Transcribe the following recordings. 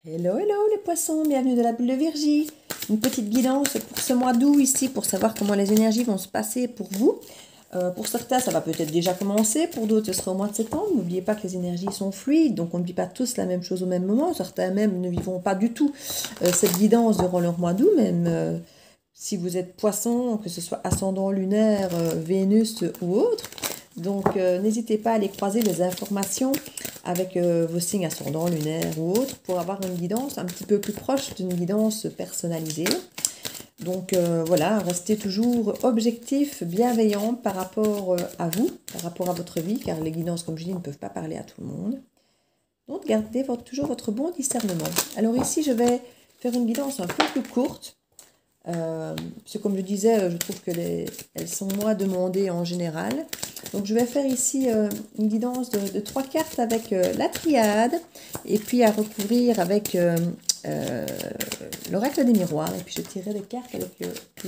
Hello, hello les poissons, bienvenue dans la bulle de Virgie. Une petite guidance pour ce mois d'août ici pour savoir comment les énergies vont se passer pour vous. Pour certains, ça va peut-être déjà commencer, pour d'autres, ce sera au mois de septembre. N'oubliez pas que les énergies sont fluides, donc on ne vit pas tous la même chose au même moment. Certains même ne vivront pas du tout cette guidance durant leur mois d'août, même si vous êtes poisson, que ce soit ascendant lunaire, Vénus ou autre. Donc n'hésitez pas à aller croiser les informations avec vos signes ascendants, lunaires ou autres pour avoir une guidance un petit peu plus proche d'une guidance personnalisée. Donc voilà, restez toujours objectif, bienveillant par rapport à vous, par rapport à votre vie, car les guidances, comme je dis, ne peuvent pas parler à tout le monde. Donc gardez toujours votre bon discernement. Alors ici, je vais faire une guidance un peu plus courte. Parce que comme je disais, je trouve qu'elles sont moins demandées en général. Donc je vais faire ici une guidance de 3 cartes avec la triade et puis à recouvrir avec l'oracle des miroirs. Et puis je tirerai des cartes avec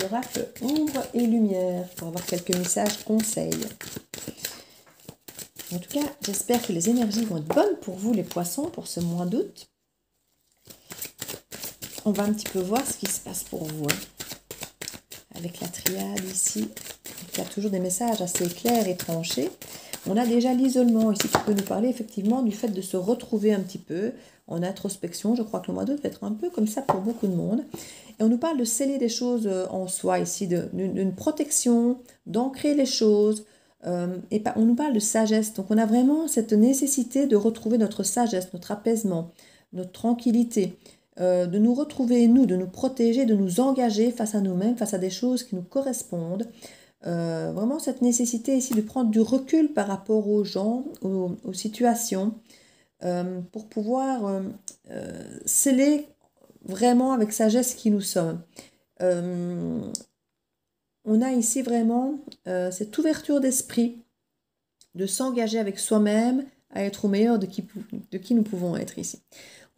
l'oracle ombre et lumière pour avoir quelques messages conseils. En tout cas, j'espère que les énergies vont être bonnes pour vous les poissons pour ce mois d'août. On va un petit peu voir ce qui se passe pour vous. Avec la triade ici, il y a toujours des messages assez clairs et tranchés. On a déjà l'isolement ici qui peut nous parler effectivement du fait de se retrouver un petit peu en introspection. Je crois que le mois d'août va être un peu comme ça pour beaucoup de monde. Et on nous parle de sceller des choses en soi ici, d'une protection, d'ancrer les choses. Et on nous parle de sagesse. Donc on a vraiment cette nécessité de retrouver notre sagesse, notre apaisement, notre tranquillité. De nous retrouver, nous, de nous protéger, de nous engager face à nous-mêmes, face à des choses qui nous correspondent. Vraiment cette nécessité ici de prendre du recul par rapport aux gens, aux situations, pour pouvoir sceller vraiment avec sagesse qui nous sommes. On a ici vraiment cette ouverture d'esprit, de s'engager avec soi-même à être au meilleur de qui nous pouvons être ici.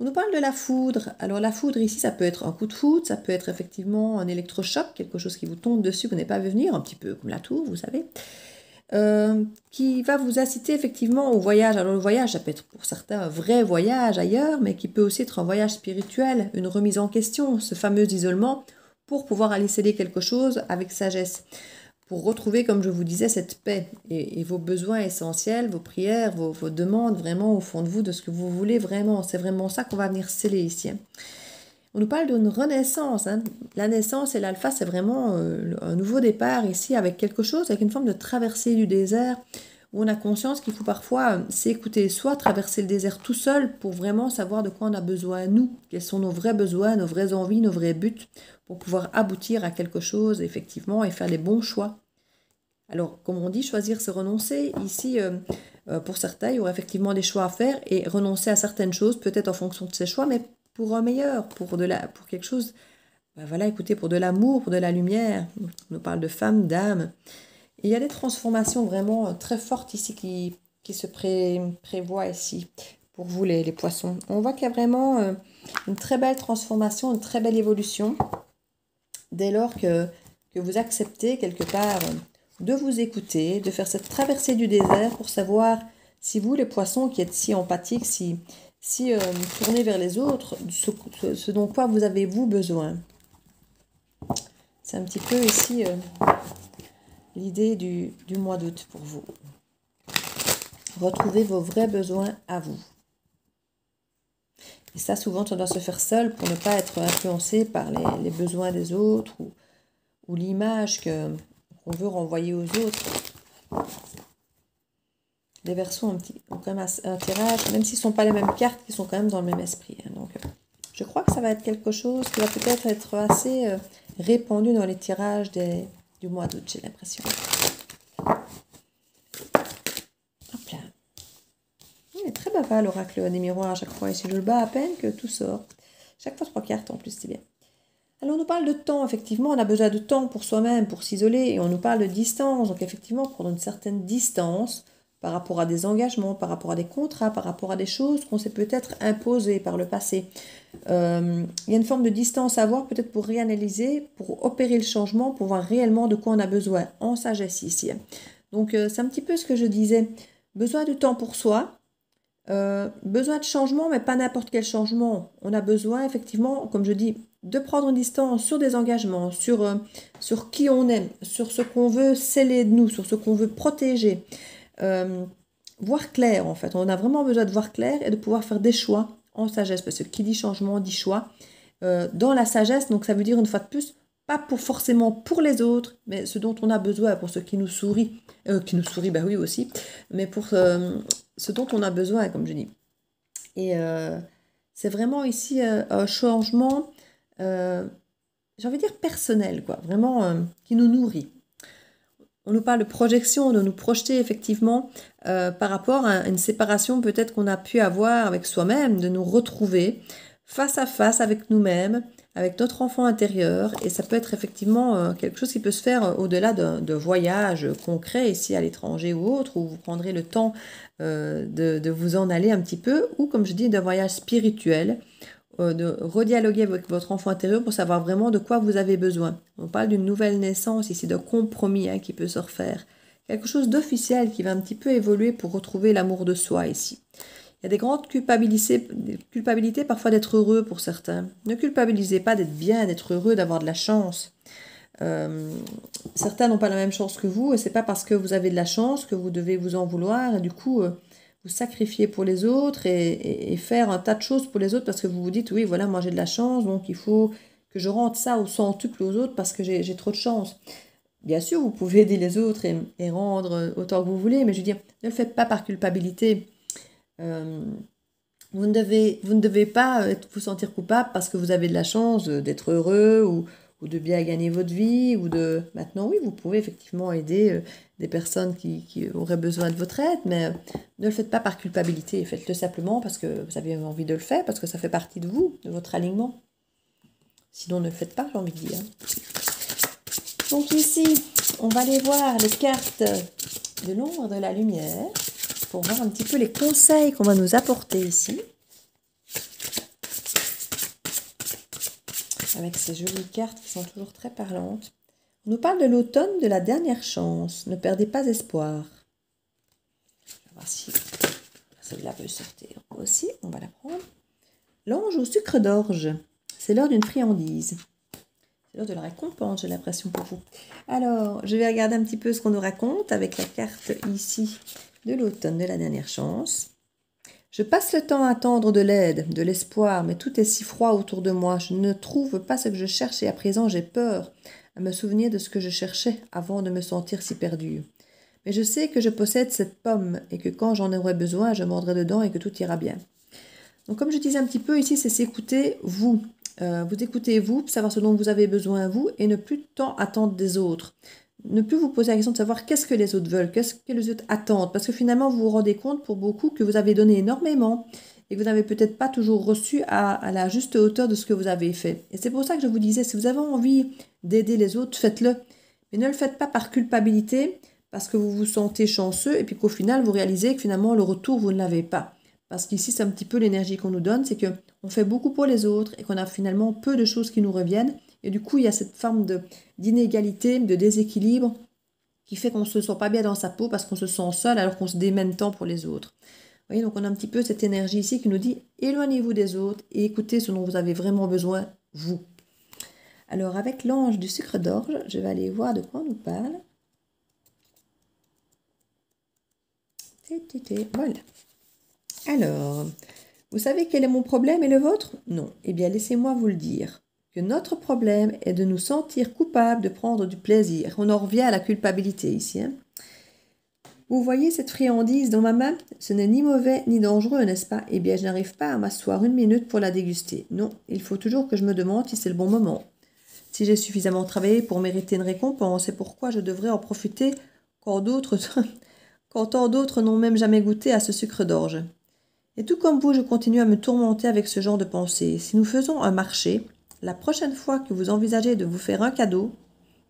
On nous parle de la foudre. Alors la foudre ici, ça peut être un coup de foudre, ça peut être effectivement un électrochoc, quelque chose qui vous tombe dessus, que vous n'avez pas vu venir, un petit peu comme la tour, vous savez, qui va vous inciter effectivement au voyage. Alors le voyage, ça peut être pour certains un vrai voyage ailleurs, mais qui peut aussi être un voyage spirituel, une remise en question, ce fameux isolement, pour pouvoir aller sceller quelque chose avec sagesse. Pour retrouver, comme je vous disais, cette paix et vos besoins essentiels, vos prières, vos demandes vraiment au fond de vous, de ce que vous voulez vraiment. C'est vraiment ça qu'on va venir sceller ici. On nous parle d'une renaissance. La naissance et l'alpha, c'est vraiment un nouveau départ ici avec quelque chose, avec une forme de traversée du désert, où on a conscience qu'il faut parfois s'écouter soi, traverser le désert tout seul pour vraiment savoir de quoi on a besoin nous, quels sont nos vrais besoins, nos vraies envies, nos vrais buts, pour pouvoir aboutir à quelque chose effectivement et faire les bons choix. Alors, comme on dit, choisir, c'est renoncer. Ici, pour certains, il y aura effectivement des choix à faire et renoncer à certaines choses, peut-être en fonction de ces choix, mais pour un meilleur, pour quelque chose, ben voilà, écoutez, pour de l'amour, pour de la lumière. On nous parle de femme, d'âme. Et il y a des transformations vraiment très fortes ici qui se prévoient ici pour vous, les poissons. On voit qu'il y a vraiment une très belle transformation, une très belle évolution dès lors que vous acceptez quelque part de vous écouter, de faire cette traversée du désert pour savoir si vous, les poissons qui êtes si empathiques, si tournez vers les autres, ce dont quoi vous avez vous besoin. C'est un petit peu ici l'idée du mois d'août pour vous. Retrouvez vos vrais besoins à vous. Et ça, souvent, ça doit se faire seul pour ne pas être influencé par les besoins des autres ou l'image qu'on veut renvoyer aux autres. Les Verseaux ont quand même un tirage, même s'ils ne sont pas les mêmes cartes, ils sont quand même dans le même esprit. Donc, je crois que ça va être quelque chose qui va peut-être être assez répandu dans les tirages du mois d'août, j'ai l'impression. Hop là. Il est très bavard l'oracle des miroirs à chaque fois. Et si je le bats à peine que tout sort. Chaque fois 3 cartes en plus, c'est bien. Alors on nous parle de temps, effectivement, on a besoin de temps pour soi-même, pour s'isoler. Et on nous parle de distance, donc effectivement, prendre une certaine distance par rapport à des engagements, par rapport à des contrats, par rapport à des choses qu'on s'est peut-être imposées par le passé. Il y a une forme de distance à avoir, peut-être pour réanalyser, pour opérer le changement, pour voir réellement de quoi on a besoin, en sagesse ici. Donc c'est un petit peu ce que je disais. Besoin de temps pour soi, Besoin de changement, mais pas n'importe quel changement. On a besoin, effectivement, comme je dis, de prendre une distance sur des engagements, sur qui on est, sur ce qu'on veut sceller de nous, sur ce qu'on veut protéger. Voir clair, en fait. On a vraiment besoin de voir clair et de pouvoir faire des choix en sagesse, parce que qui dit changement dit choix. Dans la sagesse, donc ça veut dire une fois de plus, pas forcément pour les autres, mais ce dont on a besoin pour ce qui nous sourit, bah oui aussi, mais pour ce dont on a besoin, comme je dis. Et c'est vraiment ici un changement, j'ai envie de dire personnel, quoi, vraiment qui nous nourrit. On nous parle de projection, de nous projeter effectivement par rapport à une séparation peut-être qu'on a pu avoir avec soi-même, de nous retrouver face à face avec nous-mêmes, avec notre enfant intérieur. Et ça peut être effectivement quelque chose qui peut se faire au-delà de voyages concrets ici à l'étranger ou autre, où vous prendrez le temps de vous en aller un petit peu, ou comme je dis, d'un voyage spirituel, de redialoguer avec votre enfant intérieur pour savoir vraiment de quoi vous avez besoin. On parle d'une nouvelle naissance ici, de compromis qui peut se refaire. Quelque chose d'officiel qui va un petit peu évoluer pour retrouver l'amour de soi ici. Il y a des grandes culpabilités parfois d'être heureux pour certains. Ne culpabilisez pas d'être bien, d'être heureux, d'avoir de la chance. Certains n'ont pas la même chance que vous et c'est pas parce que vous avez de la chance que vous devez vous en vouloir et du coup vous sacrifier pour les autres et faire un tas de choses pour les autres parce que vous vous dites oui voilà moi j'ai de la chance donc il faut que je rende ça au centuple aux autres parce que j'ai trop de chance. Bien sûr vous pouvez aider les autres et rendre autant que vous voulez mais je veux dire ne le faites pas par culpabilité. Vous ne devez pas vous sentir coupable parce que vous avez de la chance d'être heureux ou de bien gagner votre vie ou de... Maintenant, oui, vous pouvez effectivement aider des personnes qui auraient besoin de votre aide, mais ne le faites pas par culpabilité. Faites-le simplement parce que vous avez envie de le faire, parce que ça fait partie de vous, de votre alignement. Sinon, ne le faites pas, j'ai envie de dire. Donc ici, on va aller voir les cartes de l'ombre et de la lumière pour voir un petit peu les conseils qu'on va nous apporter ici. Avec ces jolies cartes qui sont toujours très parlantes. On nous parle de l'automne, de la dernière chance. Ne perdez pas espoir. On va voir si celle-là peut sortir aussi. On va la prendre. L'ange au sucre d'orge. C'est l'heure d'une friandise. C'est l'heure de la récompense, j'ai l'impression pour vous. Alors, je vais regarder un petit peu ce qu'on nous raconte avec la carte ici de l'automne, de la dernière chance. Je passe le temps à attendre de l'aide, de l'espoir, mais tout est si froid autour de moi. Je ne trouve pas ce que je cherche et à présent j'ai peur à me souvenir de ce que je cherchais avant de me sentir si perdue. Mais je sais que je possède cette pomme et que quand j'en aurai besoin, je mordrai dedans et que tout ira bien. Donc comme je disais un petit peu ici, c'est s'écouter vous. Vous écoutez vous, savoir ce dont vous avez besoin vous et ne plus tant attendre des autres. Ne plus vous poser la question de savoir qu'est-ce que les autres veulent, qu'est-ce que les autres attendent. Parce que finalement, vous vous rendez compte pour beaucoup que vous avez donné énormément et que vous n'avez peut-être pas toujours reçu à la juste hauteur de ce que vous avez fait. Et c'est pour ça que je vous disais, si vous avez envie d'aider les autres, faites-le. Mais ne le faites pas par culpabilité, parce que vous vous sentez chanceux et puis qu'au final, vous réalisez que finalement, le retour, vous ne l'avez pas. Parce qu'ici, c'est un petit peu l'énergie qu'on nous donne, c'est qu'on fait beaucoup pour les autres et qu'on a finalement peu de choses qui nous reviennent. Et du coup, il y a cette forme d'inégalité, de déséquilibre qui fait qu'on ne se sent pas bien dans sa peau parce qu'on se sent seul alors qu'on se démène tant pour les autres. Vous voyez, donc on a un petit peu cette énergie ici qui nous dit éloignez-vous des autres et écoutez ce dont vous avez vraiment besoin, vous. Alors, avec l'ange du sucre d'orge, je vais aller voir de quoi on nous parle. Voilà. Alors, vous savez quel est mon problème et le vôtre? Non. Eh bien, laissez-moi vous le dire. Que notre problème est de nous sentir coupables de prendre du plaisir. On en revient à la culpabilité ici. Vous voyez cette friandise dans ma main? Ce n'est ni mauvais ni dangereux, n'est-ce pas? Eh bien, je n'arrive pas à m'asseoir une minute pour la déguster. Non, il faut toujours que je me demande si c'est le bon moment. Si j'ai suffisamment travaillé pour mériter une récompense, c'est pourquoi je devrais en profiter quand tant d'autres n'ont même jamais goûté à ce sucre d'orge. Et tout comme vous, je continue à me tourmenter avec ce genre de pensée. Si nous faisons un marché, la prochaine fois que vous envisagez de vous faire un cadeau,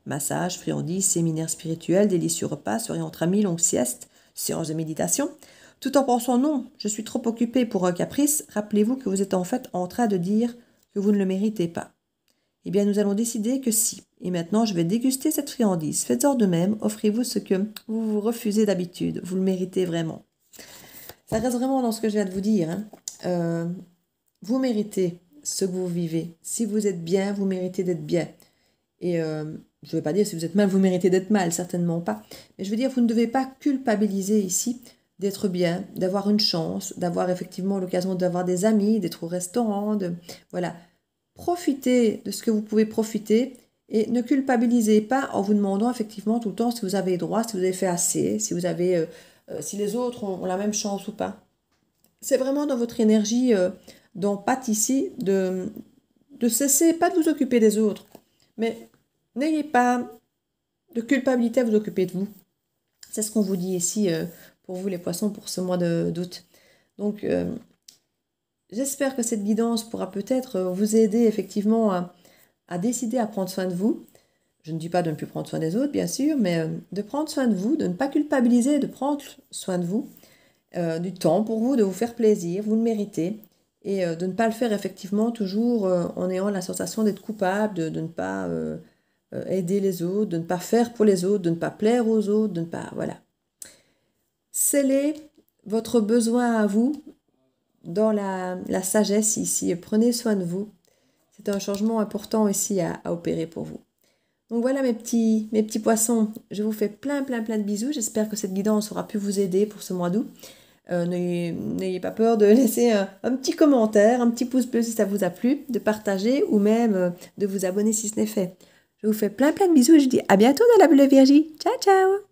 massage, friandises, séminaire spirituel, délicieux repas, soirée entre amis, longue sieste, séance de méditation, tout en pensant non, je suis trop occupée pour un caprice, rappelez-vous que vous êtes en fait en train de dire que vous ne le méritez pas. Eh bien, nous allons décider que si. Et maintenant, je vais déguster cette friandise. Faites-en de même, offrez-vous ce que vous vous refusez d'habitude. Vous le méritez vraiment. Ça reste vraiment dans ce que je viens de vous dire. Hein. Vous méritez ce que vous vivez. Si vous êtes bien, vous méritez d'être bien. Et je ne veux pas dire si vous êtes mal, vous méritez d'être mal, certainement pas. Mais je veux dire, vous ne devez pas culpabiliser ici d'être bien, d'avoir une chance, d'avoir effectivement l'occasion d'avoir des amis, d'être au restaurant, voilà. Profitez de ce que vous pouvez profiter et ne culpabilisez pas en vous demandant effectivement tout le temps si vous avez droit, si vous avez fait assez, si vous avez, si les autres ont la même chance ou pas. C'est vraiment dans votre énergie dont pâte ici de cesser, pas de vous occuper des autres, mais n'ayez pas de culpabilité à vous occuper de vous. C'est ce qu'on vous dit ici pour vous les poissons pour ce mois d'août. Donc j'espère que cette guidance pourra peut-être vous aider effectivement à décider à prendre soin de vous. Je ne dis pas de ne plus prendre soin des autres, bien sûr, mais de prendre soin de vous, de ne pas culpabiliser, de prendre soin de vous, du temps pour vous, de vous faire plaisir, vous le méritez, et de ne pas le faire effectivement toujours en ayant la sensation d'être coupable, de ne pas aider les autres, de ne pas faire pour les autres, de ne pas plaire aux autres, de ne pas... Voilà. Scellez votre besoin à vous dans la sagesse ici. Prenez soin de vous. C'est un changement important ici à opérer pour vous. Donc voilà mes petits poissons. Je vous fais plein de bisous. J'espère que cette guidance aura pu vous aider pour ce mois d'août. N'ayez pas peur de laisser un petit commentaire, un petit pouce bleu si ça vous a plu, de partager ou même de vous abonner si ce n'est fait. Je vous fais plein de bisous et je dis à bientôt dans la bulle de Virgie. Ciao, ciao!